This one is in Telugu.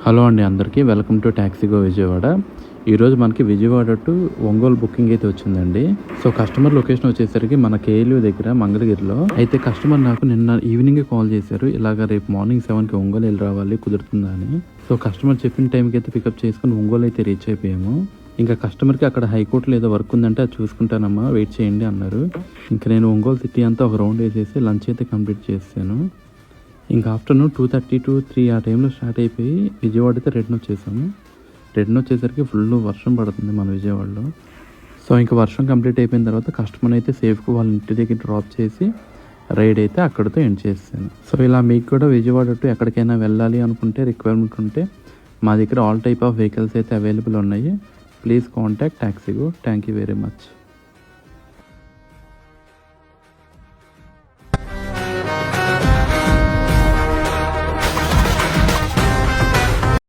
హలో అండి అందరికీ వెల్కమ్ టు టాక్సీగో విజయవాడ. ఈరోజు మనకి విజయవాడ టు ఒంగోలు బుకింగ్ అయితే వచ్చిందండి. సో కస్టమర్ లొకేషన్ వచ్చేసరికి మన కేఎల్యూ దగ్గర మంగళగిరిలో. అయితే కస్టమర్ నాకు నిన్న ఈవినింగ్ కాల్ చేశారు, ఇలాగ రేపు మార్నింగ్ 7కి ఒంగోలు వెళ్ళి రావాలి, కుదురుతుందా అని. సో కస్టమర్ చెప్పిన టైంకి అయితే పికప్ చేసుకుని ఒంగోలు అయితే రీచ్ అయిపోయాము. ఇంకా కస్టమర్కి అక్కడ హైకోర్టులో ఏదో వర్క్ ఉందంటే అది చూసుకుంటానమ్మా, వెయిట్ చేయండి అన్నారు. ఇంకా నేను ఒంగోలు సిటీ అంతా ఒక రౌండ్ వేసేసి లంచ్ అయితే కంప్లీట్ చేశాను. ఇంకా ఆఫ్టర్నూన్ 2:30 to 3 ఆ టైంలో స్టార్ట్ అయిపోయి విజయవాడ అయితే రిటర్న్ వచ్చేసాము. రిటర్న్ వచ్చేసరికి ఫుల్ వర్షం పడుతుంది మన విజయవాడలో. సో ఇంకా వర్షం కంప్లీట్ అయిపోయిన తర్వాత కస్టమర్ అయితే సేఫ్గా వాళ్ళ ఇంటి దగ్గర డ్రాప్ చేసి రైడ్ అయితే అక్కడితో ఎండ్ చేస్తాను. సో ఇలా మీకు కూడా విజయవాడ టు ఎక్కడికైనా వెళ్ళాలి అనుకుంటే, రిక్వైర్మెంట్ ఉంటే మా దగ్గర ఆల్ టైప్ ఆఫ్ వెహికల్స్ అయితే అవైలబుల్ ఉన్నాయి. Please contact TaxiGo. Thank you very much.